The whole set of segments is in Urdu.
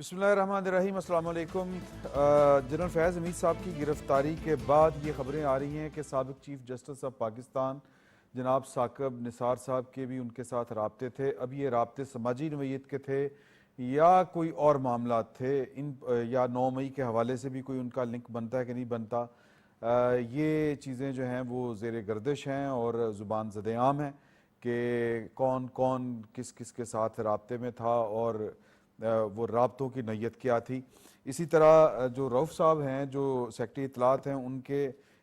بسم اللہ الرحمن الرحیم، السلام علیکم۔ جنرل فیض حمید صاحب کی گرفتاری کے بعد یہ خبریں آ رہی ہیں کہ سابق چیف جسٹس آف پاکستان جناب ثاقب نثار صاحب کے بھی ان کے ساتھ رابطے تھے۔ اب یہ رابطے سماجی نوعیت کے تھے یا کوئی اور معاملات تھے، یا 9 مئی کے حوالے سے بھی کوئی ان کا لنک بنتا ہے کہ نہیں بنتا، یہ چیزیں جو ہیں وہ زیر گردش ہیں اور زبان زد عام ہیں کہ کون کون کس کس کے ساتھ رابطے میں تھا اور وہ رابطوں کی نوعیت کیا تھی۔ اسی طرح جو رؤف صاحب ہیں جو سیکرٹری اطلاعات ہیں، ان کے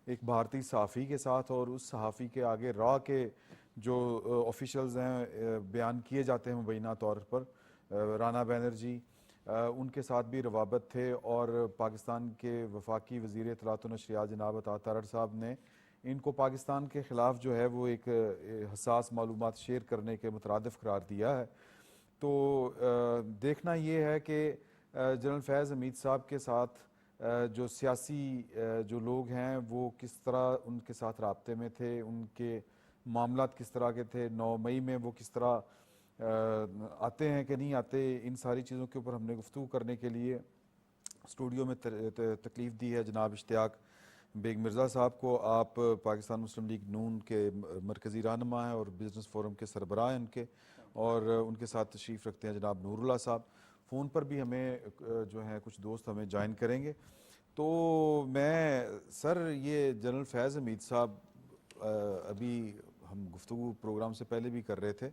ایک بھارتی صحافی کے ساتھ اور اس صحافی کے آگے را کے جو آفیشلز ہیں بیان کیے جاتے ہیں مبینہ طور پر، رانا بینرجی، ان کے ساتھ بھی روابط تھے، اور پاکستان کے وفاقی وزیر اطلاعات و نشریات جناب عطا تارڑ صاحب نے ان کو پاکستان کے خلاف جو ہے وہ ایک حساس معلومات شیئر کرنے کے مترادف قرار دیا ہے۔ تو دیکھنا یہ ہے کہ جنرل فیض حمید صاحب کے ساتھ جو سیاسی جو لوگ ہیں وہ کس طرح ان کے ساتھ رابطے میں تھے، ان کے معاملات کس طرح کے تھے، 9 مئی میں وہ کس طرح آتے ہیں کہ نہیں آتے، ان ساری چیزوں کے اوپر ہم نے گفتگو کرنے کے لیے اسٹوڈیو میں تکلیف دی ہے جناب اشتیاق بیگ مرزا صاحب کو۔ آپ پاکستان مسلم لیگ نون کے مرکزی رہنما ہیں اور بزنس فورم کے سربراہ ہیں ان کے، اور ان کے ساتھ تشریف رکھتے ہیں جناب نور اللہ صاحب۔ فون پر بھی ہمیں جو ہیں کچھ دوست ہمیں جوائن کریں گے۔ تو میں سر یہ جنرل فیض حمید صاحب ابھی ہم گفتگو پروگرام سے پہلے بھی کر رہے تھے،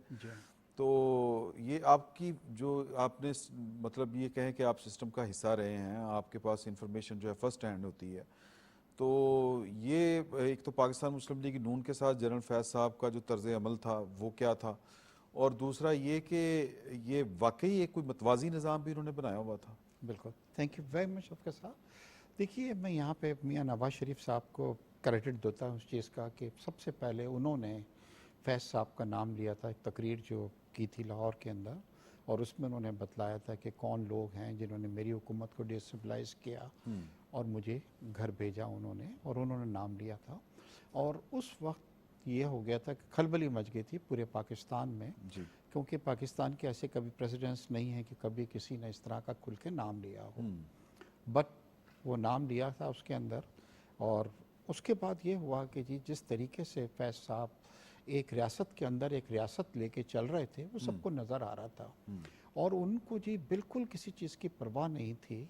تو یہ آپ کی جو آپ نے مطلب یہ کہیں کہ آپ سسٹم کا حصہ رہے ہیں، آپ کے پاس انفارمیشن جو ہے فرسٹ ہینڈ ہوتی ہے، تو یہ ایک تو پاکستان مسلم لیگ نون کے ساتھ جنرل فیض صاحب کا جو طرز عمل تھا وہ کیا تھا، اور دوسرا یہ کہ یہ واقعی ایک کوئی متوازی نظام بھی انہوں نے بنایا ہوا تھا؟ بالکل، تھینک یو ویری مچ افکر صاحب۔ دیکھیے، میں یہاں پہ میاں نواز شریف صاحب کو کریڈٹ دیتا ہوں اس چیز کا کہ سب سے پہلے انہوں نے فیض صاحب کا نام لیا تھا، ایک تقریر جو کی تھی لاہور کے اندر، اور اس میں انہوں نے بتلایا تھا کہ کون لوگ ہیں جنہوں نے میری حکومت کو ڈیسٹیبلائز کیا اور مجھے گھر بھیجا انہوں نے نام لیا تھا۔ اور اس وقت یہ ہو گیا تھا کہ کھلبلی مچ گئی تھی پورے پاکستان میں، جی، کیونکہ پاکستان کے ایسے کبھی پریزیڈنٹس نہیں ہیں کہ کبھی کسی نے اس طرح کا کھل کے نام لیا ہو، بٹ وہ نام لیا تھا اس کے اندر۔ اور اس کے بعد یہ ہوا کہ جی جس طریقے سے فیض صاحب ایک ریاست کے اندر ایک ریاست لے کے چل رہے تھے وہ سب کو نظر آ رہا تھا، اور ان کو جی بالکل کسی چیز کی پرواہ نہیں تھی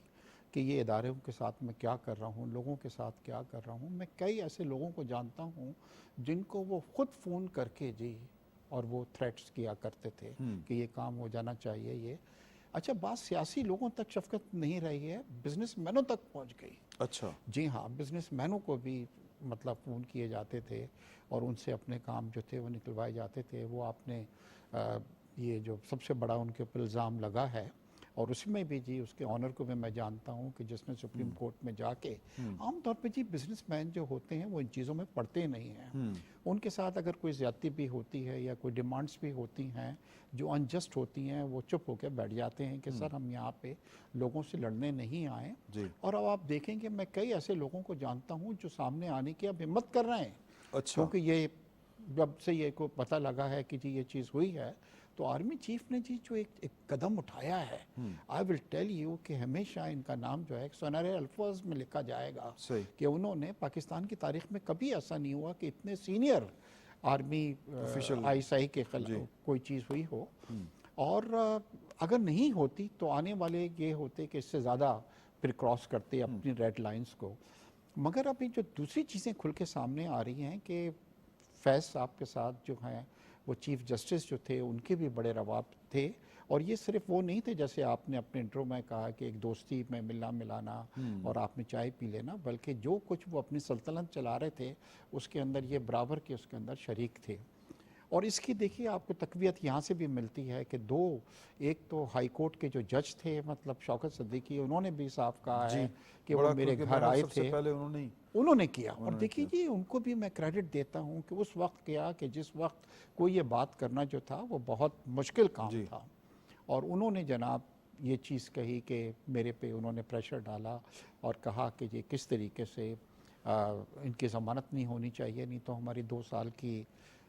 کہ یہ اداروں کے ساتھ میں کیا کر رہا ہوں، لوگوں کے ساتھ کیا کر رہا ہوں۔ میں کئی ایسے لوگوں کو جانتا ہوں جن کو وہ خود فون کر کے جی اور وہ تھریٹس کیا کرتے تھے کہ یہ کام ہو جانا چاہیے یہ۔ اچھا، بات سیاسی لوگوں تک شفقت نہیں رہی ہے، بزنس مینوں تک پہنچ گئی۔ اچھا، جی ہاں، بزنس مینوں کو بھی مطلب فون کیے جاتے تھے اور ان سے اپنے کام جو تھے وہ نکلوائے جاتے تھے۔ وہ آپ نے یہ جو سب سے بڑا ان کے اوپر الزام لگا ہے، اور اس میں بھی جی اس کے آنر کو بھی میں جانتا ہوں کہ جس نے سپریم کورٹ میں جا کے عام طور پہ جی بزنس مین جو ہوتے ہیں وہ ان چیزوں میں پڑتے نہیں ہیں۔ ان کے ساتھ اگر کوئی زیادتی بھی ہوتی ہے یا کوئی ڈیمانڈس بھی ہوتی ہیں جو انجسٹ ہوتی ہیں، وہ چپ ہو کے بیٹھ جاتے ہیں کہ سر ہم یہاں پہ لوگوں سے لڑنے نہیں آئے۔ جی، اور اب آپ دیکھیں کہ میں کئی ایسے لوگوں کو جانتا ہوں جو سامنے آنے کی اب ہمت کر رہے ہیں، اچھا، کیونکہ یہ جب سے یہ کو پتہ لگا ہے کہ جی یہ چیز ہوئی ہے، تو آرمی چیف نے جی جو ایک قدم اٹھایا ہے، آئی ول ٹیل یو کہ ہمیشہ ان کا نام جو ہے سنہرے الفاظ میں لکھا جائے گا صحیح، کہ انہوں نے پاکستان کی تاریخ میں کبھی ایسا نہیں ہوا کہ اتنے senior army official, I S I کے خلاف کوئی چیز ہوئی ہو۔ اور اگر نہیں ہوتی تو آنے والے یہ ہوتے کہ اس سے زیادہ پھر کراس کرتے اپنی ریڈ لائنز کو۔ مگر ابھی جو دوسری چیزیں کھل کے سامنے آ رہی ہیں کہ فیض صاحب کے ساتھ جو ہیں وہ چیف جسٹس جو تھے ان کے بھی بڑے روابط تھے، اور یہ صرف وہ نہیں تھے جیسے آپ نے اپنے انٹرو میں کہا کہ ایک دوستی میں ملنا ملانا اور آپ نے چائے پی لینا، بلکہ جو کچھ وہ اپنی سلطنت چلا رہے تھے اس کے اندر یہ برابر کے اس کے اندر شریک تھے۔ اور اس کی دیکھیے آپ کو تقویت یہاں سے بھی ملتی ہے کہ ایک تو ہائی کورٹ کے جو جج تھے مطلب شوکت صدیقی، انہوں نے بھی صاف کہا ہے کہ وہ میرے گھر آئے تھے، پہلے انہوں نے کیا۔ اور دیکھیے جی ان کو بھی میں کریڈٹ دیتا ہوں کہ اس وقت کیا کہ جس وقت کوئی یہ بات کرنا جو تھا وہ بہت مشکل کام تھا، اور انہوں نے جناب یہ چیز کہی کہ میرے پہ انہوں نے پریشر ڈالا اور کہا کہ یہ کس طریقے سے ان کی ضمانت نہیں ہونی چاہیے، نہیں تو ہماری 2 سال کی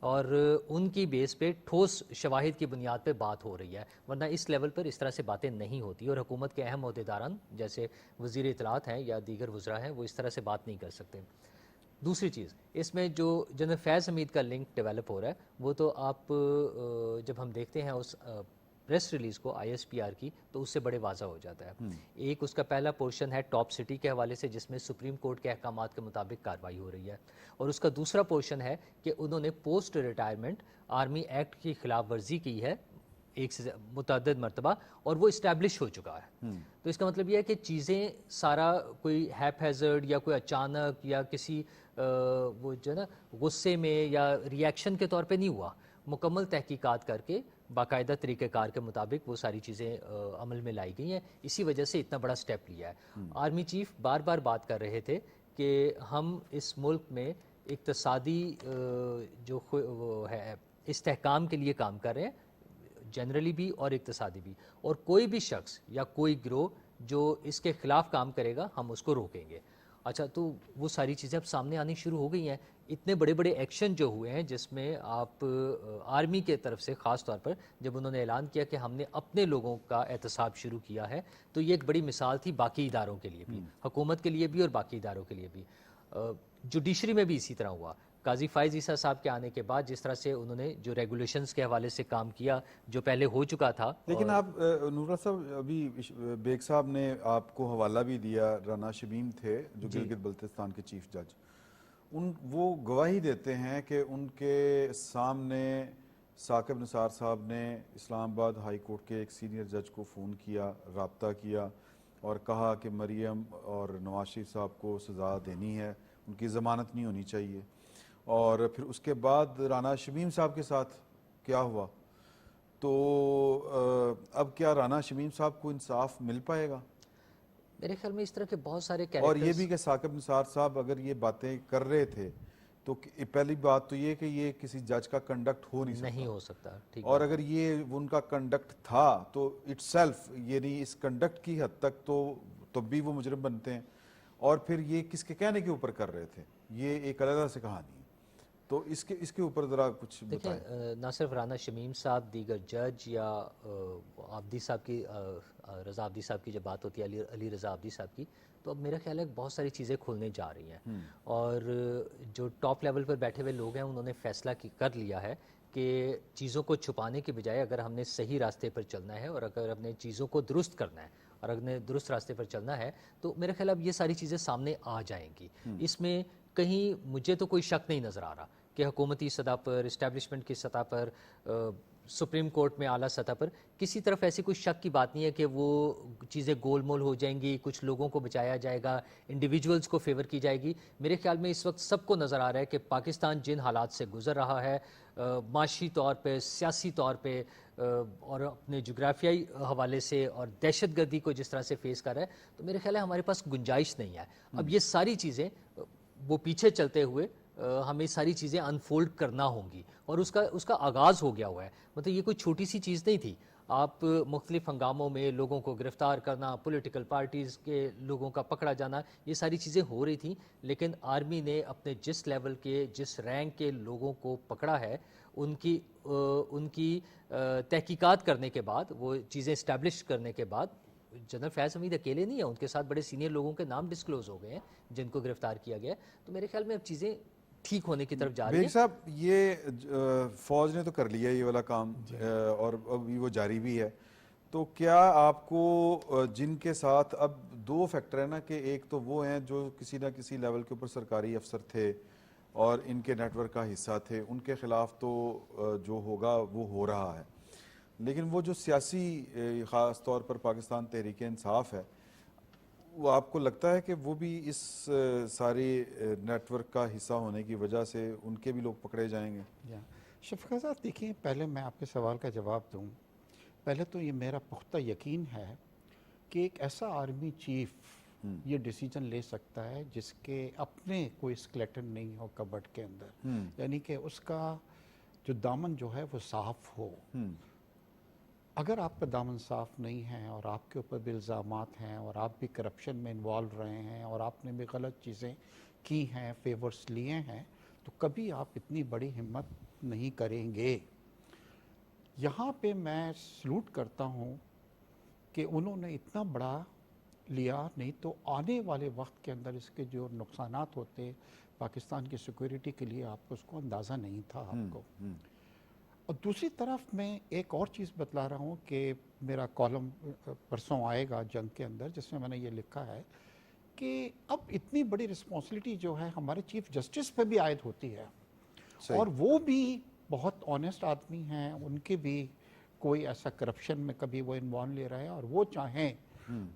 اور ان کی بیس پہ ٹھوس شواہد کی بنیاد پہ بات ہو رہی ہے، ورنہ اس لیول پر اس طرح سے باتیں نہیں ہوتی، اور حکومت کے اہم عہدیداران جیسے وزیر اطلاعات ہیں یا دیگر وزراء ہیں وہ اس طرح سے بات نہیں کر سکتے۔ دوسری چیز اس میں جو جنرل فیض حمید کا لنک ڈیولپ ہو رہا ہے وہ تو آپ جب ہم دیکھتے ہیں اس پریس ریلیز کو آئی ایس پی آر کی تو اس سے بڑے واضح ہو جاتا ہے۔ ایک اس کا پہلا پورشن ہے ٹاپ سٹی کے حوالے سے جس میں سپریم کورٹ کے احکامات کے مطابق کارروائی ہو رہی ہے، اور اس کا دوسرا پورشن ہے کہ انہوں نے پوسٹ ریٹائرمنٹ آرمی ایکٹ کی خلاف ورزی کی ہے ایک سے متعدد مرتبہ، اور وہ اسٹیبلش ہو چکا ہے۔ تو اس کا مطلب یہ ہے کہ چیزیں سارا کوئی ہیپ ہیزرڈ یا کوئی اچانک یا کسی وہ جو ہے نا غصے میں یا ریئیکشن کے طور پہ نہیں ہوا، مکمل تحقیقات کر کے باقاعدہ طریقہ کار کے مطابق وہ ساری چیزیں عمل میں لائی گئی ہیں، اسی وجہ سے اتنا بڑا سٹیپ لیا ہے۔ آرمی چیف بار بار بات کر رہے تھے کہ ہم اس ملک میں اقتصادی جو وہ ہے استحکام کے لیے کام کر رہے ہیں، جنرلی بھی اور اقتصادی بھی، اور کوئی بھی شخص یا کوئی گروہ جو اس کے خلاف کام کرے گا ہم اس کو روکیں گے۔ اچھا، تو وہ ساری چیزیں اب سامنے آنی شروع ہو گئی ہیں، اتنے بڑے بڑے ایکشن جو ہوئے ہیں جس میں آپ آرمی کے طرف سے خاص طور پر جب انہوں نے اعلان کیا کہ ہم نے اپنے لوگوں کا احتساب شروع کیا ہے، تو یہ ایک بڑی مثال تھی باقی اداروں کے لیے بھی، حکومت کے لیے بھی اور باقی اداروں کے لیے بھی۔ جوڈیشری میں بھی اسی طرح ہوا، قاضی فائز عیسیٰ صاحب کے آنے کے بعد جس طرح سے انہوں نے جو ریگولیشنز کے حوالے سے کام کیا جو پہلے ہو چکا تھا۔ لیکن آپ نورہ صاحب ابھی بیگ صاحب نے آپ کو حوالہ بھی دیا، رانا شمیم تھے جو گلگت بلتستان کے چیف جج، وہ گواہی دیتے ہیں کہ ان کے سامنے ثاقب نثار صاحب نے اسلام آباد ہائی کورٹ کے ایک سینئر جج کو فون کیا، رابطہ کیا اور کہا کہ مریم اور نواز شریف صاحب کو سزا دینی ہے، ان کی ضمانت نہیں ہونی چاہیے۔ اور پھر اس کے بعد رانا شمیم صاحب کے ساتھ کیا ہوا؟ تو اب کیا رانا شمیم صاحب کو انصاف مل پائے گا؟ میرے خیال میں اس طرح کے بہت سارے اور کیریکٹرز، یہ بھی کہ ثاقب نثار صاحب اگر یہ باتیں کر رہے تھے تو پہلی بات تو یہ کہ یہ کسی جج کا کنڈکٹ ہو نہیں سکتا، نہیں ہو سکتا، ٹھیک اور اگر یہ ان کا کنڈکٹ تھا تو اٹ سیلف یعنی اس کنڈکٹ کی حد تک تو بھی وہ مجرم بنتے ہیں، اور پھر یہ کس کے کہنے کے اوپر کر رہے تھے، یہ ایک علیحدہ سے کہانی ہے۔ تو اس کے اوپر ذرا کچھ بتائیں۔ دیکھیں، نہ صرف رانا شمیم صاحب، دیگر جج یا عابدی صاحب کی، رضا عابدی صاحب کی جب بات ہوتی ہے، علی رضا عابدی صاحب کی، تو اب میرا خیال ہے کہ بہت ساری چیزیں کھلنے جا رہی ہیں، اور جو ٹاپ لیول پر بیٹھے ہوئے لوگ ہیں انہوں نے فیصلہ کر لیا ہے کہ چیزوں کو چھپانے کے بجائے اگر ہم نے صحیح راستے پر چلنا ہے اور اگر ہم نے چیزوں کو درست کرنا ہے اور اگر نے درست راستے پر چلنا ہے تو میرے خیال اب یہ ساری چیزیں سامنے آ جائیں گی۔ اس میں کہیں مجھے تو کوئی شک نہیں نظر آ رہا کہ حکومتی سطح پر، اسٹیبلشمنٹ کی سطح پر، سپریم کورٹ میں اعلیٰ سطح پر کسی طرف ایسی کوئی شک کی بات نہیں ہے کہ وہ چیزیں گول مول ہو جائیں گی، کچھ لوگوں کو بچایا جائے گا، انڈیویجولز کو فیور کی جائے گی۔ میرے خیال میں اس وقت سب کو نظر آ رہا ہے کہ پاکستان جن حالات سے گزر رہا ہے، معاشی طور پہ، سیاسی طور پہ، اور اپنے جغرافیائی حوالے سے اور دہشت گردی کو جس طرح سے فیس کر رہا ہے، تو میرے خیال ہے ہمارے پاس گنجائش نہیں ہے۔ اب یہ ساری چیزیں وہ پیچھے چلتے ہوئے ہمیں ساری چیزیں انفولڈ کرنا ہوں گی، اور اس کا آغاز ہو گیا ہوا ہے۔ مطلب یہ کوئی چھوٹی سی چیز نہیں تھی، آپ مختلف ہنگاموں میں لوگوں کو گرفتار کرنا، پولیٹیکل پارٹیز کے لوگوں کا پکڑا جانا، یہ ساری چیزیں ہو رہی تھیں، لیکن آرمی نے اپنے جس لیول کے، جس رینک کے لوگوں کو پکڑا ہے، ان کی تحقیقات کرنے کے بعد، وہ چیزیں اسٹیبلش کرنے کے بعد، جنرل فیض حمید اکیلے نہیں ہیں، ان کے ساتھ بڑے سینئر لوگوں کے نام ڈسکلوز ہو گئے ہیں جن کو گرفتار کیا گیا ہے۔ تو میرے خیال میں اب چیزیں ٹھیک ہونے کی طرف جا رہی بیگ ہیں۔ صاحب، یہ فوج نے تو کر لیا یہ والا کام، اور ابھی وہ جاری بھی ہے، تو کیا آپ کو جن کے ساتھ اب دو فیکٹر ہیں نا، کہ ایک تو وہ ہیں جو کسی نہ کسی لیول کے اوپر سرکاری افسر تھے اور ان کے نیٹ ورک کا حصہ تھے، ان کے خلاف تو جو ہوگا وہ ہو رہا ہے، لیکن وہ جو سیاسی خاص طور پر پاکستان تحریک انصاف ہے، وہ آپ کو لگتا ہے کہ وہ بھی اس ساری نیٹ ورک کا حصہ ہونے کی وجہ سے ان کے بھی لوگ پکڑے جائیں گے؟ شفقت صاحب دیکھیں، پہلے میں آپ کے سوال کا جواب دوں، پہلے تو یہ میرا پختہ یقین ہے کہ ایک ایسا آرمی چیف یہ ڈیسیجن لے سکتا ہے جس کے اپنے کوئی اسکلیٹن نہیں ہو کبٹ کے اندر، یعنی کہ اس کا جو دامن جو ہے وہ صاف ہو۔ اگر آپ کا دامن صاف نہیں ہے اور آپ کے اوپر بھی الزامات ہیں اور آپ بھی کرپشن میں انوالو رہے ہیں اور آپ نے بھی غلط چیزیں کی ہیں، فیورز لیے ہیں، تو کبھی آپ اتنی بڑی ہمت نہیں کریں گے. یہاں پہ میں سلوٹ کرتا ہوں کہ انہوں نے اتنا بڑا لیا, نہیں تو آنے والے وقت کے اندر اس کے جو نقصانات ہوتے پاکستان کی سیکورٹی کے لیے آپ کو اس کو اندازہ نہیں تھا آپ کو. اور دوسری طرف میں ایک اور چیز بتلا رہا ہوں کہ میرا کالم پرسوں آئے گا جنگ کے اندر, جس میں میں نے یہ لکھا ہے کہ اب اتنی بڑی رسپانسبلٹی جو ہے ہمارے چیف جسٹس پہ بھی عائد ہوتی ہے, اور وہ بھی بہت آنیسٹ آدمی ہیں, ان کے بھی کوئی ایسا کرپشن میں کبھی وہ انوالو لے رہا ہے, اور وہ چاہیں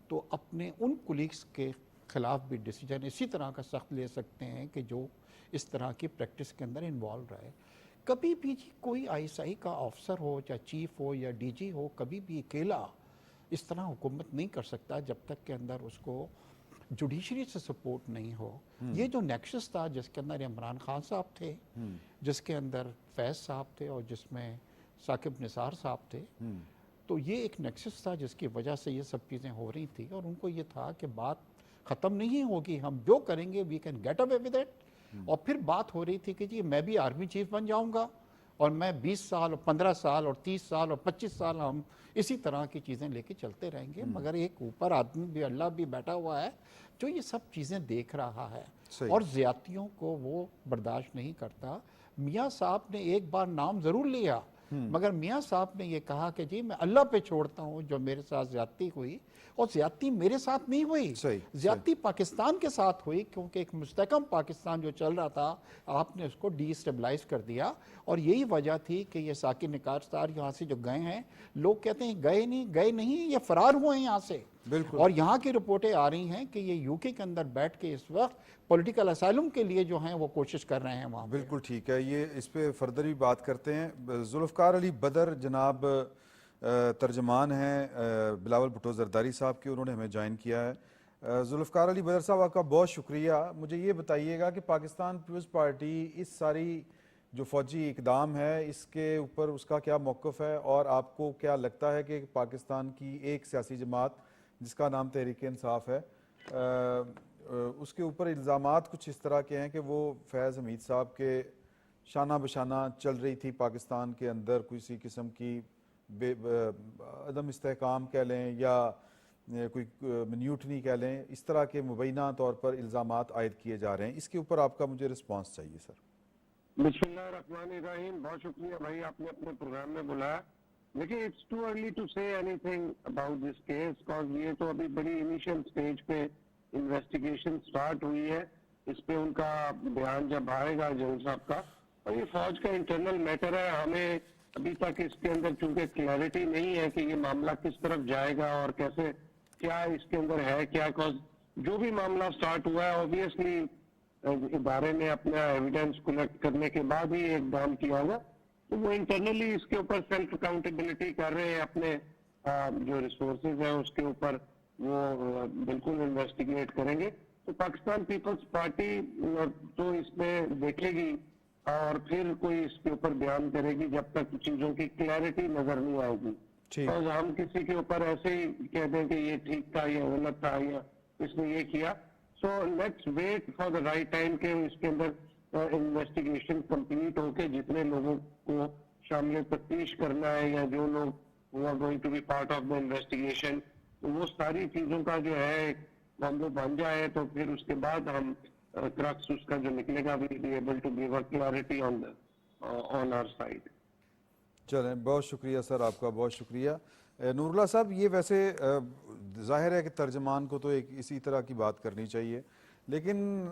تو اپنے ان کولیگز کے خلاف بھی ڈیسیجن اسی طرح کا سخت لے سکتے ہیں کہ جو اس طرح کی پریکٹس کے اندر انوالو رہے. کبھی بھی کوئی آئی ایس آئی کا آفسر ہو, چاہے چیف ہو یا ڈی جی ہو, کبھی بھی اکیلا اس طرح حکومت نہیں کر سکتا جب تک کہ اندر اس کو جوڈیشری سے سپورٹ نہیں ہو. یہ جو نیکسس تھا جس کے اندر عمران خان صاحب تھے, جس کے اندر فیض صاحب تھے, اور جس میں ثاقب نثار صاحب تھے, تو یہ ایک نیکسس تھا جس کی وجہ سے یہ سب چیزیں ہو رہی تھیں, اور ان کو یہ تھا کہ بات ختم نہیں ہوگی, ہم جو کریں گے we can get away with it. اور پھر بات ہو رہی تھی کہ جی میں بھی آرمی چیف بن جاؤں گا, اور میں 20 سال اور 15 سال اور 30 سال اور 25 سال ہم اسی طرح کی چیزیں لے کے چلتے رہیں گے. مگر ایک اوپر آدمی بھی, اللہ بھی بیٹھا ہوا ہے جو یہ سب چیزیں دیکھ رہا ہے, اور زیادتیوں کو وہ برداشت نہیں کرتا. میاں صاحب نے ایک بار نام ضرور لیا, مگر میاں صاحب نے یہ کہا کہ جی میں اللہ پہ چھوڑتا ہوں جو میرے ساتھ زیادتی ہوئی, اور زیادتی میرے ساتھ نہیں ہوئی, زیادتی پاکستان کے ساتھ ہوئی, کیونکہ ایک مستحکم پاکستان جو چل رہا تھا آپ نے اس کو ڈی اسٹیبلائز کر دیا. اور یہی وجہ تھی کہ یہ ثاقب نثار یہاں سے جو گئے ہیں, لوگ کہتے ہیں گئے نہیں, یہ فرار ہوئے ہیں یہاں سے. اور یہاں کی رپورٹیں آ رہی ہیں کہ یہ یو کے اندر بیٹھ کے اس وقت پولیٹیکل اسائلم کے لیے جو ہیں وہ کوشش کر رہے ہیں وہاں. بالکل ٹھیک ہے, یہ اس پہ فردر بھی بات کرتے ہیں. ذوالفقار علی بدر جناب ترجمان ہیں بلاول بھٹو زرداری صاحب کے, انہوں نے ہمیں جوائن کیا ہے. ذوالفقار علی بدر صاحب آپ کا بہت شکریہ. مجھے یہ بتائیے گا کہ پاکستان پیپلز پارٹی اس ساری جو فوجی اقدام ہے اس کے اوپر اس کا کیا موقف ہے, اور آپ کو کیا لگتا ہے کہ پاکستان کی ایک سیاسی جماعت جس کا نام تحریک انصاف ہے, اس کے اوپر الزامات کچھ اس طرح کے ہیں کہ وہ فیض حمید صاحب کے شانہ بشانہ چل رہی تھی پاکستان کے اندر, کسی قسم کی عدم استحکام کہہ لیں یا کوئی منیوٹنی کہہ لیں, اس طرح کے مبینہ طور پر الزامات عائد کیے جا رہے ہیں. اس کے اوپر آپ کا مجھے رسپانس چاہیے سر. بسم اللہ الرحمن الرحیم. بہت شکریہ بھائی, آپ نے اپنے پروگرام میں بلایا. لیکن اٹس ٹو ارلی ٹو سے any thing about this case, cause یہ تو ابھی بڑی انیشیل سٹیج پہ انویسٹیگیشن سٹارٹ ہوئی ہے. اس پہ ان کا بیان جب آئے گا جنرل صاحب کا, اور یہ فوج کا انٹرنل میٹر ہے, ہمیں ابھی تک اس کے اندر چونکہ کلیئرٹی نہیں ہے کہ یہ معاملہ کس طرف جائے گا اور کیسے, کیا اس کے اندر ہے کیا, کاز جو بھی معاملہ سٹارٹ ہوا ہے اوبیسلی ادارے نے اپنا ایویڈنس کلیکٹ کرنے کے بعد ہی اقدام کیا ہوگا. تو وہ انٹرنلی اس کے اوپر سیلف اکاؤنٹیبلٹی کر رہے ہیں, اپنے جو ریسورسز ہیں اس کے اوپر وہ بالکل انویسٹیگیٹ کریں گے. تو پاکستان پیپلز پارٹی تو اس میں دیکھے گی اور پھر کوئی اس کے اوپر بیان کرے گی جب تک چیزوں کی کلیئرٹی نظر نہیں آئے گی. اور ہم کسی کے اوپر ایسے ہی کہہ دیں کہ یہ ٹھیک تھا یا غلط تھا یا اس نے یہ کیا. So let's wait for the right time کہ اس کے اندر انویسٹیگیشن کمپلیٹ ہو کے جتنے لوگوں کو شامل تفتیش کرنا ہے یا جو لوگ who are going to be part of the investigation, وہ ساری چیزوں کا جو ہے معاملہ بن جائے تو پھر اس کے بعد ہم کرکس اس کا جو نکلے گا we be able to give a clarity on our side. چلیں, بہت شکریہ سر, آپ کا بہت شکریہ. نور اللہ صاحب, یہ ویسے ظاہر ہے کہ ترجمان کو تو ایک اسی طرح کی بات کرنی چاہیے, لیکن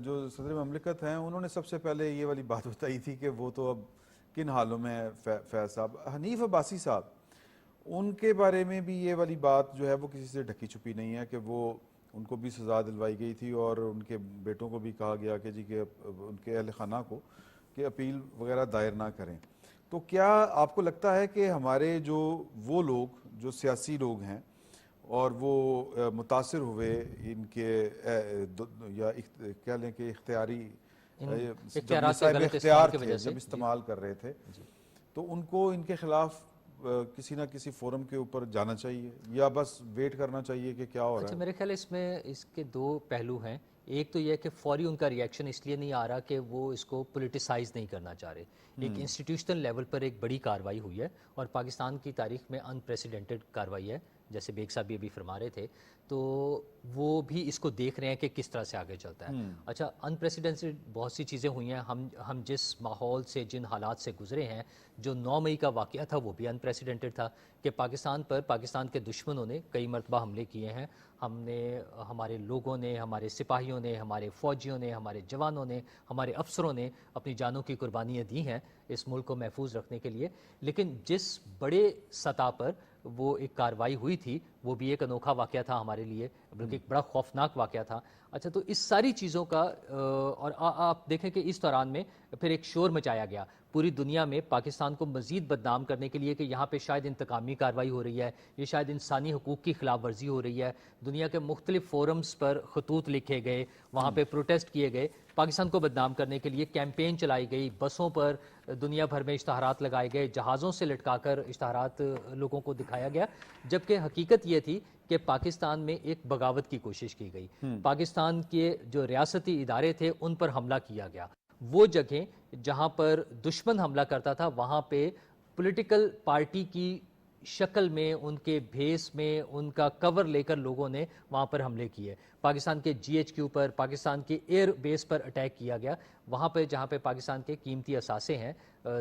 جو صدر مملکت ہیں انہوں نے سب سے پہلے یہ والی بات بتائی تھی کہ وہ تو اب کن حالوں میں ہے فیض صاحب. حنیف عباسی صاحب, ان کے بارے میں بھی یہ والی بات جو ہے وہ کسی سے ڈھکی چھپی نہیں ہے کہ وہ ان کو بھی سزا دلوائی گئی تھی, اور ان کے بیٹوں کو بھی کہا گیا کہ جی کہ ان کے اہل خانہ کو کہ اپیل وغیرہ دائر نہ کریں. تو کیا آپ کو لگتا ہے کہ ہمارے جو وہ لوگ جو سیاسی لوگ ہیں اور وہ متاثر ہوئے ان کے یا کہہ لیں کہ اختیاری اختیار تھے جب استعمال کر رہے تھے, تو ان کو ان کے خلاف کسی نہ کسی فورم کے اوپر جانا چاہیے یا بس ویٹ کرنا چاہیے کہ کیا ہو رہا ہے؟ میرے خیال اس میں اس کے دو پہلو ہیں. ایک تو یہ ہے کہ فوری ان کا ریئیکشن اس لیے نہیں آ رہا کہ وہ اس کو پولیٹیسائز نہیں کرنا چاہ رہے. ایک انسٹیٹیوشنل لیول پر ایک بڑی کارروائی ہوئی ہے اور پاکستان کی تاریخ میں انپریسیڈنٹڈ کارروائی ہے, جیسے بیگ صاحب بھی ابھی فرما رہے تھے, تو وہ بھی اس کو دیکھ رہے ہیں کہ کس طرح سے آگے چلتا ہے. اچھا, انپریسیڈنٹڈ بہت سی چیزیں ہوئی ہیں, ہم جس ماحول سے جن حالات سے گزرے ہیں, جو 9 مئی کا واقعہ تھا وہ بھی انپریسیڈنٹڈ تھا کہ پاکستان پر پاکستان کے دشمنوں نے کئی مرتبہ حملے کیے ہیں. ہمارے لوگوں نے, ہمارے سپاہیوں نے, ہمارے فوجیوں نے, ہمارے جوانوں نے, ہمارے افسروں نے اپنی جانوں کی قربانیاں دی ہیں اس ملک کو محفوظ رکھنے کے لیے. لیکن جس بڑے سطح پر وہ ایک کارروائی ہوئی تھی وہ بھی ایک انوکھا واقعہ تھا ہمارے لیے, بلکہ ایک بڑا خوفناک واقعہ تھا. اچھا, تو اس ساری چیزوں کا اور آپ دیکھیں کہ اس دوران میں پھر ایک شور مچایا گیا پوری دنیا میں پاکستان کو مزید بدنام کرنے کے لیے کہ یہاں پہ شاید انتقامی کارروائی ہو رہی ہے, یہ شاید انسانی حقوق کی خلاف ورزی ہو رہی ہے. دنیا کے مختلف فورمز پر خطوط لکھے گئے, وہاں پہ پروٹیسٹ کیے گئے, پاکستان کو بدنام کرنے کے لیے کیمپین چلائی گئی, بسوں پر دنیا بھر میں اشتہارات لگائے گئے, جہازوں سے لٹکا کر اشتہارات لوگوں کو دکھایا گیا, جبکہ حقیقت یہ تھی کہ پاکستان میں ایک بغاوت کی کوشش کی گئی. پاکستان کے جو ریاستی ادارے تھے ان پر حملہ کیا گیا. وہ جگہیں جہاں پر دشمن حملہ کرتا تھا وہاں پہ پولیٹیکل پارٹی کی شکل میں, ان کے بھیس میں, ان کا کور لے کر لوگوں نے وہاں پر حملے کیے. پاکستان کے GHQ پر, پاکستان کے ایئر بیس پر اٹیک کیا گیا, وہاں پہ جہاں پہ پاکستان کے قیمتی اثاثے ہیں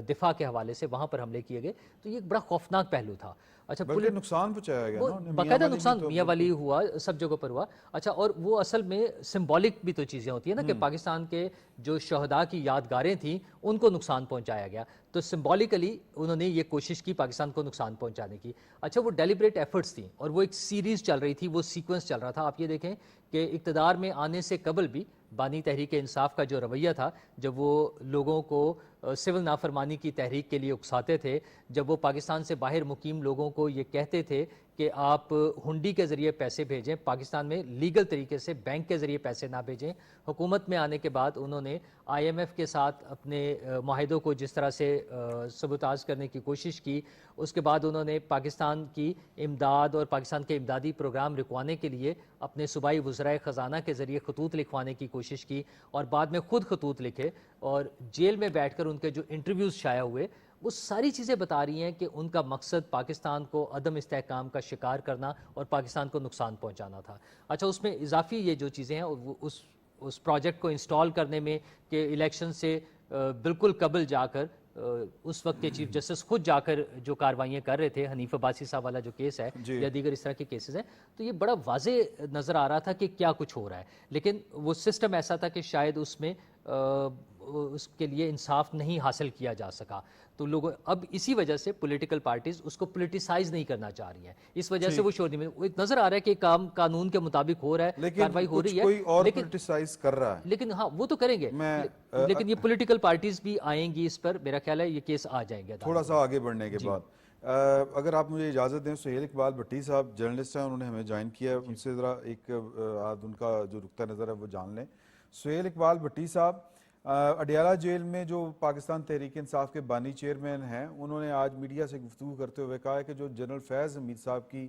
دفاع کے حوالے سے, وہاں پر حملے کیے گئے. تو یہ ایک بڑا خوفناک پہلو تھا. اچھا, بلکہ نقصان پہنچایا گیا نا, باقاعدہ نقصان میاں والی ہوا, سب جگہوں پر ہوا. اچھا, اور وہ اصل میں سمبولک بھی تو چیزیں ہوتی ہیں نا کہ پاکستان کے جو شہداء کی یادگاریں تھیں ان کو نقصان پہنچایا گیا, تو سمبولکلی انہوں نے یہ کوشش کی پاکستان کو نقصان پہنچانے کی. اچھا, وہ ڈیلیبریٹ ایفرٹس تھیں اور وہ ایک سیریز چل رہی تھی, وہ سیکوینس چل رہا تھا. آپ یہ دیکھیں کہ اقتدار میں آنے سے قبل بھی بانی تحریک انصاف کا جو رویہ تھا, جب وہ لوگوں کو سول نافرمانی کی تحریک کے لیے اکساتے تھے, جب وہ پاکستان سے باہر مقیم لوگوں کو یہ کہتے تھے کہ آپ ہنڈی کے ذریعے پیسے بھیجیں, پاکستان میں لیگل طریقے سے بینک کے ذریعے پیسے نہ بھیجیں. حکومت میں آنے کے بعد انہوں نے IMF کے ساتھ اپنے معاہدوں کو جس طرح سے سبوتاژ کرنے کی کوشش کی, اس کے بعد انہوں نے پاکستان کی امداد اور پاکستان کے امدادی پروگرام رکوانے کے لیے اپنے صوبائی وزرائے خزانہ کے ذریعے خطوط لکھوانے کی کوشش کی, اور بعد میں خود خطوط لکھے, اور جیل میں بیٹھ کر ان کے جو انٹرویوز شائع ہوئے وہ ساری چیزیں بتا رہی ہیں کہ ان کا مقصد پاکستان کو عدم استحکام کا شکار کرنا اور پاکستان کو نقصان پہنچانا تھا. اچھا, اس میں اضافی یہ جو چیزیں ہیں اس پروجیکٹ کو انسٹال کرنے میں کہ الیکشن سے بالکل قبل جا کر اس وقت کے چیف جسٹس خود جا کر جو کاروائیاں کر رہے تھے, حنیف عباسی صاحب والا جو کیس ہے یا دیگر اس طرح کے کیسز ہیں, تو یہ بڑا واضح نظر آ رہا تھا کہ کیا کچھ ہو رہا ہے. لیکن وہ سسٹم ایسا تھا کہ شاید اس میں اس کے لیے انصاف نہیں حاصل کیا جا سکا, تو لوگوں اب اسی وجہ سے پولیٹیکل پارٹیز اس کو پولیٹیسائز نہیں کرنا چاہ رہی ہیں, اس وجہ سے وہ شور نہیں, نظر آ رہا ہے کہ کام قانون کے مطابق ہو رہا ہے, کاروائی ہو رہی ہے, کوئی اور پولیٹیسائز کر رہا ہے. لیکن ہاں وہ تو کریں گے, لیکن یہ پولیٹیکل پارٹیز بھی آئیں گی اس پر, میرا خیال ہے یہ کیس آ جائیں گے. تھوڑا سا آگے بڑھنے کے بعد اگر آپ مجھے اجازت دیں, سہیل اقبال بھٹی صاحب جرنلسٹ ہیں, انہوں نے ہمیں جوائن کیا, ان سے ذرا ایک ان کا جو نقطہ نظر ہے وہ جان لیں. سہیل اقبال بھٹی صاحب اڈیالہ جیل میں جو پاکستان تحریک انصاف کے بانی چیئرمین ہیں, انہوں نے آج میڈیا سے گفتگو کرتے ہوئے کہا ہے کہ جو جنرل فیض حمید صاحب کی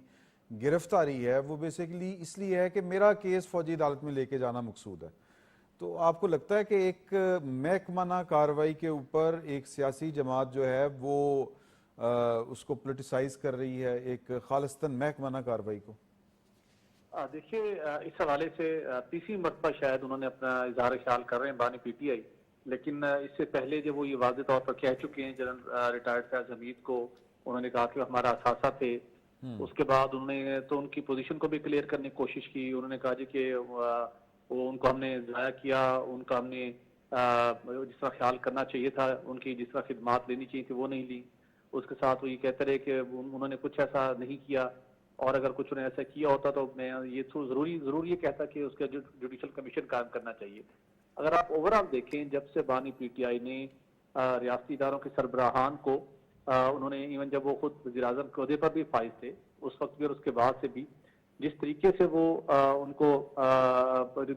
گرفتاری ہے وہ بیسیکلی اس لیے ہے کہ میرا کیس فوجی عدالت میں لے کے جانا مقصود ہے. تو آپ کو لگتا ہے کہ ایک محکمانہ کارروائی کے اوپر ایک سیاسی جماعت جو ہے وہ اس کو پولیٹیسائز کر رہی ہے, ایک خالصتاً محکمانہ کارروائی کو؟ دیکھیے, اس حوالے سے تیسری مرتبہ شاید انہوں نے اپنا اظہار خیال کر رہے ہیں بانی PTI, لیکن اس سے پہلے جب وہ یہ واضح طور پر کہہ چکے ہیں جنرل ریٹائرڈ فیض حمید کو, انہوں نے کہا کہ ہمارا اثاثہ تھے, اس کے بعد انہوں نے تو ان کی پوزیشن کو بھی کلیئر کرنے کی کوشش کی. انہوں نے کہا جی کہ وہ ان کو ہم نے ضائع کیا, ان کا ہم نے جس طرح خیال کرنا چاہیے تھا, ان کی جس طرح خدمات لینی چاہیے تھی وہ نہیں لی. اس کے ساتھ وہ یہ کہتے رہے کہ انہوں نے کچھ ایسا نہیں کیا, اور اگر کچھ انہیں ایسا کیا ہوتا تو میں یہ تو ضرور یہ کہتا کہ اس کا جوڈیشل کمیشن قائم کرنا چاہیے. اگر آپ اوورآل دیکھیں, جب سے بانی PTI نے ریاستی اداروں کے سربراہان کو, انہوں نے ایون جب وہ خود وزیر اعظم کے عہدے پر بھی فائز تھے اس وقت بھی اور اس کے بعد سے بھی, جس طریقے سے وہ ان کو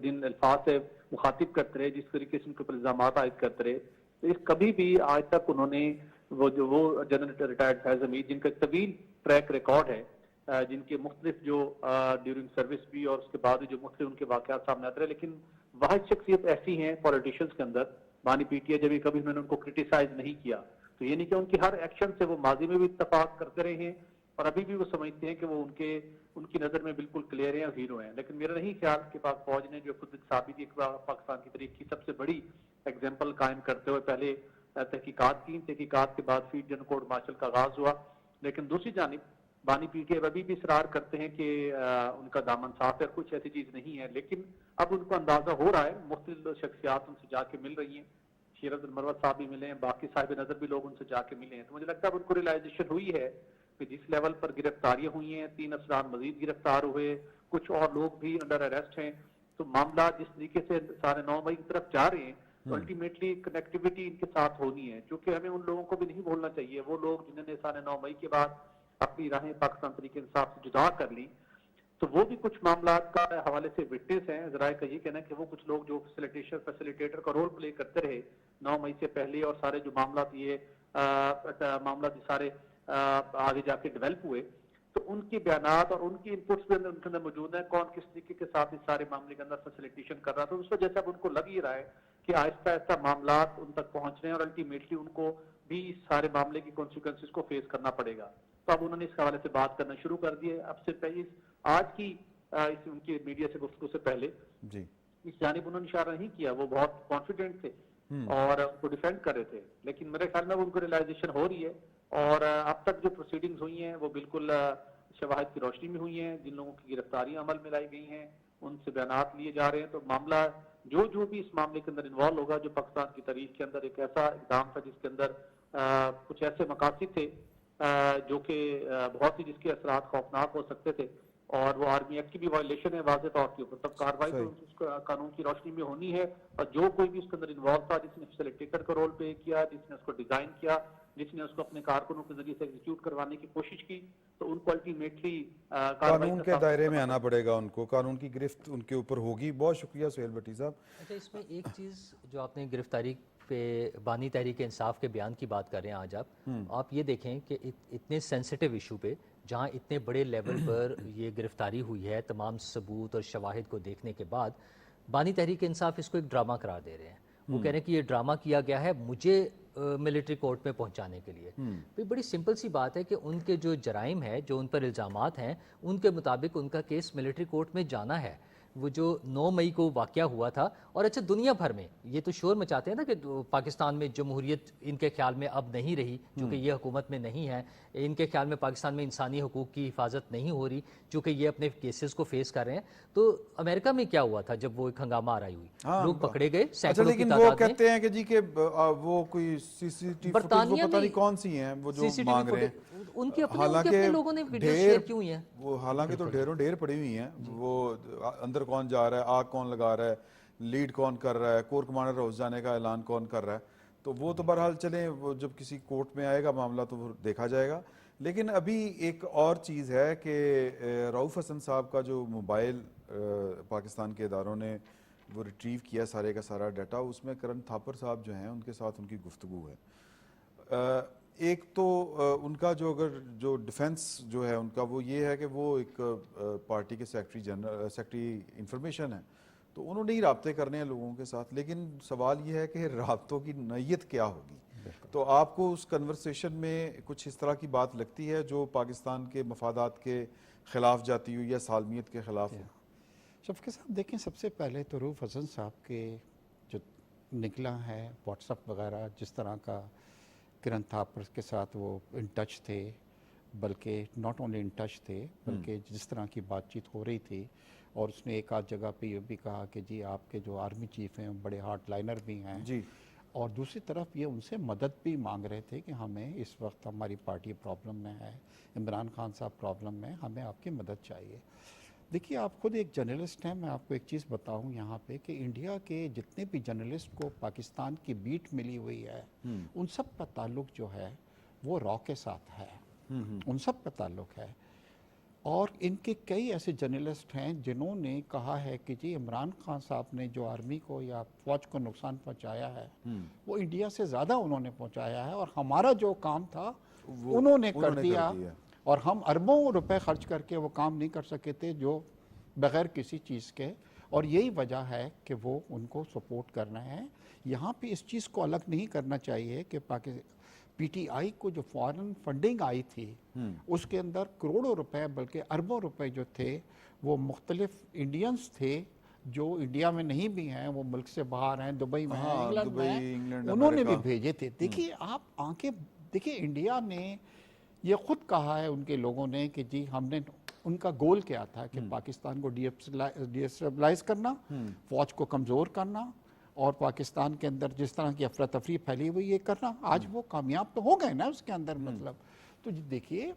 جن الفاظ سے مخاطب کرتے رہے, جس طریقے سے ان کے اوپر الزامات عائد کرتے رہے, کبھی بھی آج تک انہوں نے وہ جنرل ریٹائرڈ فیض حمید جن کا طویل ٹریک ریکارڈ ہے, جن کے مختلف جو ڈیورنگ سروس بھی اور اس کے بعد جو مختلف ان کے واقعات سامنے آتے رہے, لیکن واحد شخصیت ایسی ہیں پولیٹیشینز کے اندر، بانی پی ٹی آئی جب کبھی انہوں نے ان کو کرٹیسائز نہیں کیا، تو یہ نہیں کہ ان کی ہر ایکشن سے وہ ماضی میں بھی اتفاق کرتے رہے ہیں اور ابھی بھی وہ سمجھتے ہیں کہ وہ ان کی نظر میں بالکل کلیئر ہیں اور ہیرو ہیں. لیکن میرا نہیں خیال کہ پاک فوج نے جو خود ثابت پاکستان کی تاریخ کی سب سے بڑی ایگزامپل قائم کرتے ہوئے پہلے تحقیقات کی، تحقیقات کے بعد فیڈ جن کوڈ مارشل کا آغاز ہوا. لیکن دوسری جانب بانی پی ٹی آئی ابھی بھی اصرار کرتے ہیں کہ ان کا دامن صاف ہے، کچھ ایسی چیز نہیں ہے. لیکن اب ان کو اندازہ ہو رہا ہے، مختلف شخصیات ان سے جا کے مل رہی ہیں، شیر عبد المروت صاحب بھی ملے ہیں، باقی صاحب نظر بھی لوگ ان سے جا کے ملے ہیں. تو مجھے لگتا ہے اب ان کو ریلائزیشن ہوئی ہے کہ جس لیول پر گرفتاریاں ہوئی ہیں، 3 افسران مزید گرفتار ہوئے، کچھ اور لوگ بھی انڈر اریسٹ ہیں، تو معاملات جس طریقے سے سارے 9 مئی کی طرف جا رہے ہیں تو الٹیمیٹلی کنیکٹیوٹی ان کے ساتھ ہونی ہے. چونکہ ہمیں ان لوگوں کو بھی نہیں بھولنا چاہیے، وہ لوگ جنہوں نے سارے 9 مئی کے بعد اپنی راہیں پاکستان تحریک انصاف سے جدا کر لی، تو وہ بھی کچھ معاملات کا حوالے سے وٹنس ہیں. ذرائع کا یہ کہنا ہے کہ وہ کچھ لوگ جو فیسیلیٹیٹر کا رول پلے کرتے رہے 9 مئی سے پہلے، اور سارے جو معاملات معاملات سارے آگے جا کے ڈیولپ ہوئے، تو ان کے بیانات اور ان کی انپٹس بھی ان کے اندر موجود ہیں، کون کس طریقے کے ساتھ اس سارے معاملے کے اندر فیسیلیٹیشن کر رہا. تو اس وجہ سے اب ان کو لگ ہی رہا ہے کہ آہستہ آہستہ معاملات ان تک پہنچ رہے ہیں اور الٹیمیٹلی ان کو بھی اس سارے معاملے کی کانسیکوینسز کو فیس کرنا پڑے گا. تو اب انہوں نے اس حوالے سے بات کرنا شروع کر دی ہے. اب سے پہلے آج کی ان کی میڈیا سے گفتگو سے پہلے جی اس جانب انہوں نے اشارہ نہیں کیا، وہ بہت کانفیڈنٹ تھے اور ان کو ڈیفینڈ کر رہے تھے. لیکن میرے خیال میں ان کو ریلائزیشن ہو رہی ہے، اور اب تک جو پروسیڈنگز ہوئی ہیں وہ بالکل شواہد کی روشنی میں ہوئی ہیں. جن لوگوں کی گرفتاریاں عمل میں لائی گئی ہیں ان سے بیانات لیے جا رہے ہیں. تو معاملہ جو بھی اس معاملے کے اندر انوالو ہوگا، جو پاکستان کی تاریخ کے اندر ایک ایسا اقدام تھا جس کے اندر کچھ ایسے مقاصد تھے جو کہ بہت سی جس کے اثرات خوفناک ہو سکتے تھے، اور وہ آرمی ایکٹ کی بھی وائلیشن ہے واضح طور کے اوپر، تب کارروائی تو اس قانون کی روشنی میں ہونی ہے. اور جو کوئی بھی اس کے اندر انوالو تھا، جس نے فیسیلیٹیٹر کا رول پلے کیا، جس نے اس کو ڈیزائن کیا، جس نے اس کو اپنے کارکنوں کے ذریعے سے ایگزیکیوٹ کروانے کی کوشش کی، تو ان کو الٹیمیٹلی قانون کے دائرے میں آنا پڑے گا، ان کو قانون کی گرفت ان کے اوپر ہوگی. بہت شکریہ سہیل بھٹی صاحب. اچھا، اس میں ایک چیز جو آپ نے گرفتاری پہ بانی تحریک انصاف کے بیان کی بات کر رہے ہیں آج آپ یہ دیکھیں کہ اتنے سینسیٹیو ایشو پہ جہاں اتنے بڑے لیول پر یہ گرفتاری ہوئی ہے، تمام ثبوت اور شواہد کو دیکھنے کے بعد بانی تحریک انصاف اس کو ایک ڈرامہ قرار دے رہے ہیں. وہ کہہ رہے ہیں کہ یہ ڈرامہ کیا گیا ہے مجھے ملٹری کورٹ میں پہنچانے کے لیے. بڑی سمپل سی بات ہے کہ ان کے جو جرائم ہے، جو ان پر الزامات ہیں، ان کے مطابق ان کا کیس ملٹری کورٹ میں جانا ہے. وہ جو 9 مئی کو واقعہ ہوا تھا، اور اچھا دنیا بھر میں یہ تو شور مچاتے ہیں نا کہ پاکستان میں جمہوریت ان کے خیال میں اب نہیں رہی، چونکہ یہ حکومت میں نہیں ہے. ان کے خیال میں پاکستان میں انسانی حقوق کی حفاظت نہیں ہو رہی، چونکہ یہ اپنے کیسز کو فیس کر رہے ہیں. تو امریکہ میں کیا ہوا تھا جب وہ ایک ہنگامہ آرائی ہوئی، لوگ پکڑے گئے سینکڑوں کی تعداد میں. وہ کہتے ہیں کہ جی کہ وہ کوئی سی سی ٹی فوٹیج وہ پتہ نہیں کون سی ہیں وہ جو مانگ رہے ہیں. ان کے اپنے لوگوں نے ویڈیو شیئر کی ہوئی ہیں. وہ حالانکہ تو ڈھیر پڑی ہوئی ہیں. وہ اندر کون جا رہا ہے، آگ کون لگا رہا ہے، لیڈ کون کر رہا ہے، کور کمانڈر ہاؤس جانے کا اعلان کون کر رہا ہے، تو وہ تو بہرحال چلیں، وہ جب کسی کورٹ میں آئے گا معاملہ تو وہ دیکھا جائے گا. لیکن ابھی ایک اور چیز ہے کہ رؤف حسن صاحب کا جو موبائل پاکستان کے اداروں نے وہ ریٹریو کیا سارے کا سارا ڈیٹا، اس میں کرن تھاپر صاحب جو ہیں ان کے ساتھ ان کی گفتگو ہے. ایک تو ان کا جو ڈیفنس جو ہے ان کا وہ یہ ہے کہ وہ ایک پارٹی کے سیکرٹری انفارمیشن ہے، تو انہوں نے ہی رابطے کرنے ہیں لوگوں کے ساتھ. لیکن سوال یہ ہے کہ رابطوں کی نوعیت کیا ہوگی. تو آپ کو اس کنورسیشن میں کچھ اس طرح کی بات لگتی ہے جو پاکستان کے مفادات کے خلاف جاتی ہو یا سالمیت کے خلاف ہو؟ شفیق صاحب دیکھیں، سب سے پہلے تو رؤف حسن صاحب کے جو نکلا ہے واٹس اپ وغیرہ، جس طرح کا کرن تھاپر کے ساتھ وہ ان ٹچ تھے، بلکہ ناٹ اونلی ان ٹچ تھے بلکہ جس طرح کی بات چیت ہو رہی تھی، اور اس نے ایک آدھ جگہ پہ یہ بھی کہا کہ جی آپ کے جو آرمی چیف ہیں بڑے ہارڈ لائنر بھی ہیں جی، اور دوسری طرف یہ ان سے مدد بھی مانگ رہے تھے کہ ہمیں اس وقت ہماری پارٹی پرابلم میں ہے، عمران خان صاحب پرابلم میں، ہمیں آپ کی مدد چاہیے. دیکھیے آپ خود ایک جرنلسٹ ہیں، میں آپ کو ایک چیز بتاؤں یہاں پہ کہ انڈیا کے جتنے بھی جرنلسٹ کو پاکستان کی بیٹ ملی ہوئی ہے ان سب کا تعلق جو ہے وہ را کے ساتھ ہے، ان سب کا تعلق ہے. اور ان کے کئی ایسے جرنلسٹ ہیں جنہوں نے کہا ہے کہ جی عمران خان صاحب نے جو آرمی کو یا فوج کو نقصان پہنچایا ہے وہ انڈیا سے زیادہ انہوں نے پہنچایا ہے، اور ہمارا جو کام تھا انہوں نے کر دیا، اور ہم اربوں روپے خرچ کر کے وہ کام نہیں کر سکے تھے جو بغیر کسی چیز کے. اور یہی وجہ ہے کہ وہ ان کو سپورٹ کر رہے ہیں. یہاں پہ اس چیز کو الگ نہیں کرنا چاہیے کہ پی ٹی آئی کو جو فارن فنڈنگ آئی تھی اس کے اندر کروڑوں روپے بلکہ اربوں روپے جو تھے وہ مختلف انڈینز تھے جو انڈیا میں نہیں بھی ہیں, وہ ملک سے باہر ہیں, دبئی میں ہیں, انگلینڈ میں ہیں, انہوں نے بھی بھیجے تھے. دیکھیے آپ آنکھیں دیکھیے, انڈیا نے یہ خود کہا ہے ان کے لوگوں نے کہ جی ہم نے, ان کا گول کیا تھا کہ پاکستان کو ڈی اسٹیبلائز کرنا, فوج کو کمزور کرنا اور پاکستان کے اندر جس طرح کی افراتفری پھیلی ہوئی یہ کرنا. آج وہ کامیاب تو ہو گئے نا اس کے اندر مطلب. تو دیکھیے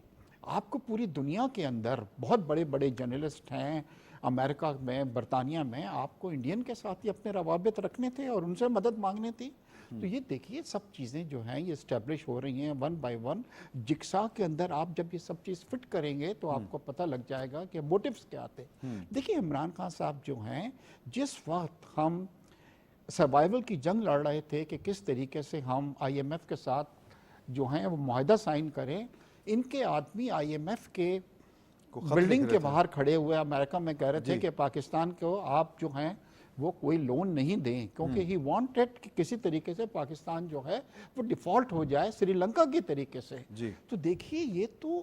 آپ کو پوری دنیا کے اندر بہت بڑے بڑے جرنلسٹ ہیں, امریکہ میں, برطانیہ میں, آپ کو انڈین کے ساتھ ہی اپنے روابط رکھنے تھے اور ان سے مدد مانگنے تھی. تو یہ دیکھیے سب چیزیں جو ہیں یہ اسٹیبلش ہو رہی ہیں ون بائی ون. جگسا کے اندر آپ جب یہ سب چیز فٹ کریں گے تو آپ کو پتہ لگ جائے گا کہ موٹیوز کیا تھے. دیکھیے عمران خان صاحب جو ہیں, جس وقت ہم سروائیول کی جنگ لڑ رہے تھے کہ کس طریقے سے ہم آئی ایم ایف کے ساتھ جو ہیں وہ معاہدہ سائن کریں, ان کے آدمی آئی ایم ایف کے بلڈنگ کے باہر کھڑے ہوئے امریکہ میں کہہ رہے تھے کہ پاکستان کو آپ جو ہیں وہ کوئی لون نہیں دیں, کیونکہ ہی وانٹڈ کہ کسی طریقے سے پاکستان جو ہے وہ ڈیفالٹ ہو جائے سری لنکا کے طریقے سے. تو دیکھیے یہ تو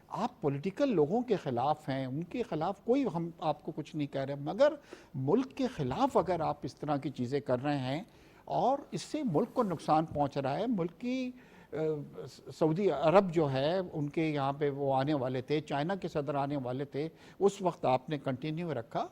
آپ پولیٹیکل لوگوں کے خلاف ہیں, ان کے خلاف کوئی ہم آپ کو کچھ نہیں کہہ رہے, مگر ملک کے خلاف اگر آپ اس طرح کی چیزیں کر رہے ہیں اور اس سے ملک کو نقصان پہنچ رہا ہے. ملک کی سعودی عرب جو ہے ان کے یہاں پہ وہ آنے والے تھے, چائنا کے صدر آنے والے تھے, اس وقت آپ نے کنٹینیو رکھا.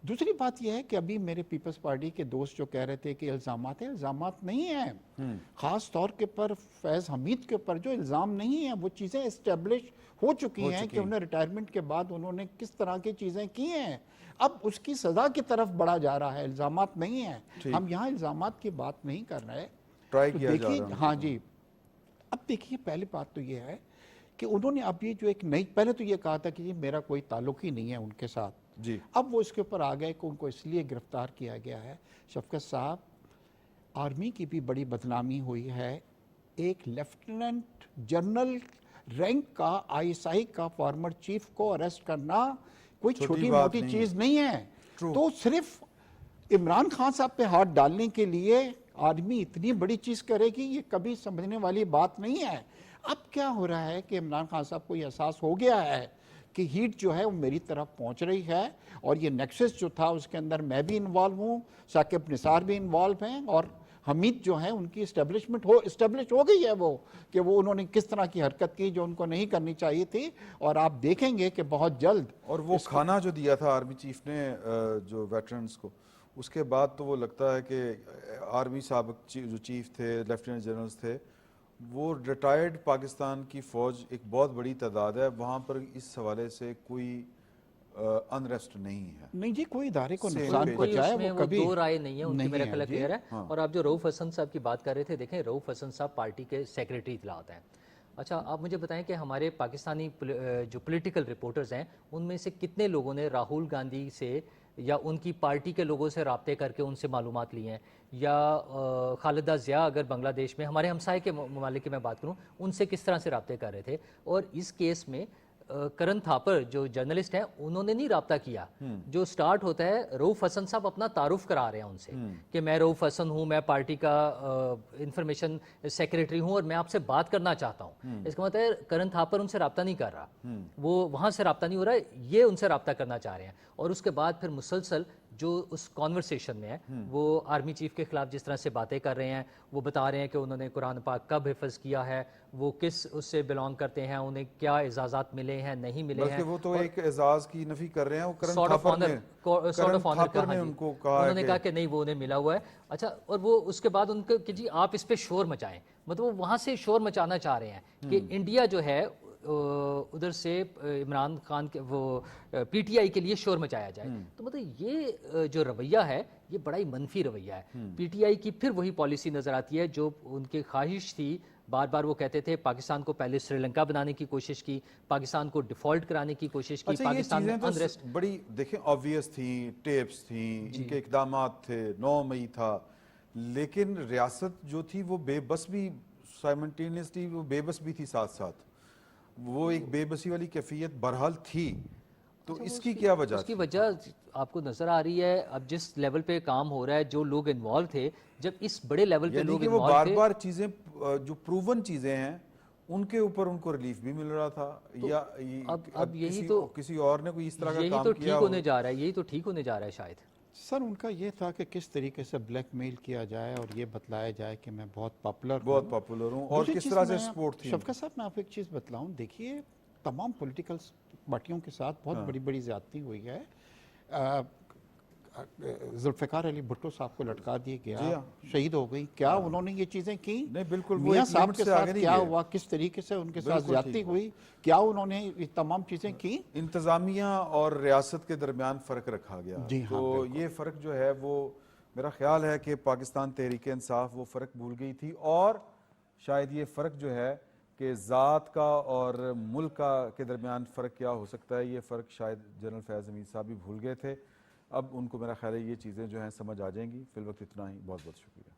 دوسری بات یہ ہے کہ ابھی میرے پیپلز پارٹی کے دوست جو کہہ رہے تھے کہ الزامات ہیں, الزامات نہیں ہیں. خاص طور کے پر فیض حمید کے اوپر جو الزام نہیں ہیں وہ چیزیں اسٹیبلش ہو چکی ہیں کہ انہیں ریٹائرمنٹ کے بعد انہوں نے کس طرح کی چیزیں کی ہیں. اب اس کی سزا کی طرف بڑھا جا رہا ہے, الزامات نہیں ہیں. ہم یہاں الزامات کی بات نہیں کر رہے. دیکھیے ہاں جی, اب دیکھیے پہلی بات تو یہ ہے کہ انہوں نے اب یہ جو ایک نئی, پہلے تو یہ کہا تھا کہ میرا کوئی تعلق ہی نہیں ہے ان کے ساتھ. اب وہ اس کے اوپر آ گئے کہ ان کو اس لیے گرفتار کیا گیا ہے. شفقت صاحب, آرمی کی بھی بڑی بدنامی ہوئی ہے. ایک لیفٹیننٹ جنرل رینک کا آئی ایس آئی کا فارمر چیف کو اریسٹ کرنا کوئی چھوٹی موٹی چیز نہیں ہے. تو صرف عمران خان صاحب پہ ہاتھ ڈالنے کے لیے آرمی اتنی بڑی چیز کرے گی, یہ کبھی سمجھنے والی بات نہیں ہے. اب کیا ہو رہا ہے کہ عمران خان صاحب کو یہ احساس ہو گیا ہے کہ ہیٹ جو ہے وہ میری طرف پہنچ رہی ہے, اور یہ نیکسس جو تھا اس کے اندر میں بھی انوالو ہوں, ثاقب نثار بھی انوالو ہیں, اور حمید جو ہیں ان کی اسٹیبلش ہو گئی ہے وہ کہ وہ انہوں نے کس طرح کی حرکت کی جو ان کو نہیں کرنی چاہیے تھی. اور آپ دیکھیں گے کہ بہت جلد, اور وہ کھانا جو دیا تھا آرمی چیف نے جو ویٹرنز کو, اس کے بعد تو وہ لگتا ہے کہ آرمی سابق جو چیف تھے, لیفٹیننٹ جنرلز تھے, وہ ریٹائرڈ پاکستان کی فوج ایک بہت بڑی تعداد ہے وہاں پر, اس حوالے سے کوئی انریسٹ نہیں ہے. نہیں جی, کوئی ادارے کو نقصان پہنچایا وہ کبھی دو رائے نہیں ہے ان کی, میرا خیال کلیئر ہے. اور آپ جو رؤف حسن صاحب کی بات کر رہے تھے, دیکھیں رؤف حسن صاحب پارٹی کے سیکریٹری اطلاعات ہیں. اچھا آپ مجھے بتائیں کہ ہمارے پاکستانی جو پولیٹیکل رپورٹرز ہیں ان میں سے کتنے لوگوں نے راہل گاندھی سے یا ان کی پارٹی کے لوگوں سے رابطے کر کے ان سے معلومات لی ہیں, یا خالدہ ضیاء اگر بنگلہ دیش میں, ہمارے ہمسائے کے ممالک کی میں بات کروں, ان سے کس طرح سے رابطے کر رہے تھے. اور اس کیس میں کرن تھاپر جو جرنلسٹ ہیں انہوں نے نہیں رابطہ کیا. جو سٹارٹ ہوتا ہے, رؤف حسن صاحب اپنا تعارف کرا رہے ہیں ان سے کہ میں رؤف حسن ہوں, میں پارٹی کا انفارمیشن سیکریٹری ہوں اور میں آپ سے بات کرنا چاہتا ہوں. اس کا مطلب ہے کرن تھاپر ان سے رابطہ نہیں کر رہا, وہ وہاں سے رابطہ نہیں ہو رہا ہے, یہ ان سے رابطہ کرنا چاہ رہے ہیں. اور اس کے بعد پھر مسلسل جو اس کانورسیشن میں ہے وہ آرمی چیف کے خلاف جس طرح سے باتیں کر رہے ہیں, وہ بتا رہے ہیں کہ انہوں نے قرآن پاک کب حفظ کیا ہے, وہ کس اس سے بلانگ کرتے ہیں, انہیں کیا اعزازات ملے ہیں نہیں ملے ہیں. بلکہ وہ تو ایک اعزاز کی نفی کر رہے ہیں. وہ کرن سارٹ آف آنر تھاپر نے ان کو کہا, انہوں نے کہا کہ نہیں وہ انہیں ملا ہوا ہے. اچھا, اور وہ اس کے بعد ان کو کہ جی آپ اس پہ شور مچائیں, مطلب وہ وہاں سے شور مچانا چاہ رہے ہیں کہ انڈیا جو ہے ادھر سے عمران خان کے وہ پی ٹی آئی کے لیے شور مچایا جائے. تو مطلب یہ جو رویہ ہے یہ بڑا ہی منفی رویہ ہے. پی ٹی آئی کی پھر وہی پالیسی نظر آتی ہے جو ان کی خواہش تھی. بار بار وہ کہتے تھے پاکستان کو پہلے سری لنکا بنانے کی کوشش کی, پاکستان کو ڈیفالٹ کرانے کی کوشش کی. پاکستان میں انریسٹ بڑی دیکھیں آبویس تھیں, ٹیپس تھیں, ان کے اقدامات تھے, 9 مئی تھا, لیکن ریاست جو تھی وہ بے بس بھی سائمنٹینیسلی وہ بے بس بھی تھی ساتھ ساتھ. وہ ایک بے بسی والی کیفیت بہرحال تھی. تو اس کی کیا وجہ؟ اس کی وجہ آپ کو نظر آ رہی ہے اب جس لیول پہ کام ہو رہا ہے, جو لوگ انوالو تھے, جب اس بڑے لیول پہ یعنی لوگ کہ وہ انوالو بار تھے, بار چیزیں جو پروون چیزیں ہیں ان کے اوپر ان کو ریلیف بھی مل رہا تھا, یا اب یہی تو کسی اور نے کوئی اس طرح کا یہی کام تو کیا ٹھیک ہونے جا رہا ہے, یہی تو ٹھیک ہونے جا رہا ہے شاید. سر ان کا یہ تھا کہ کس طریقے سے بلیک میل کیا جائے اور یہ بتلایا جائے کہ میں بہت پاپولر بہت پاپولر ہوں, اور دوسری کس چیز طرح سے میں سپورٹ تھی. شفقت صاحب میں آپ کو ایک چیز بتلاؤں, دیکھیے تمام پولیٹیکل پارٹیوں کے ساتھ بہت بڑی بڑی زیادتی ہوئی ہے. ذوالفقار علی بھٹو صاحب کو لٹکا دیا گیا, جی ہاں. شہید ہو گئی, کیا انہوں نے یہ چیزیں کی؟ نہیں بالکل, وہ میاں ایک صاحب لیمٹ کے سے آگے ساتھ نہیں کیا گئے. ہوا, کس طریقے سے ان کے ساتھ بالکل زیادتی ٹھیک. ہوئی, کیا انہوں نے یہ تمام چیزیں کی؟ انتظامیہ اور ریاست کے درمیان فرق رکھا گیا. جی ہاں, تو بالکل. یہ فرق جو ہے وہ میرا خیال ہے کہ پاکستان تحریک انصاف وہ فرق بھول گئی تھی, اور شاید یہ فرق جو ہے کہ ذات کا اور ملک کا کے درمیان فرق کیا ہو سکتا ہے, یہ فرق شاید جنرل فیاض حمید صاحب بھی بھول گئے تھے. اب ان کو میرا خیال ہے یہ چیزیں جو ہیں سمجھ آ جائیں گی. فی الوقت اتنا ہی, بہت بہت شکریہ.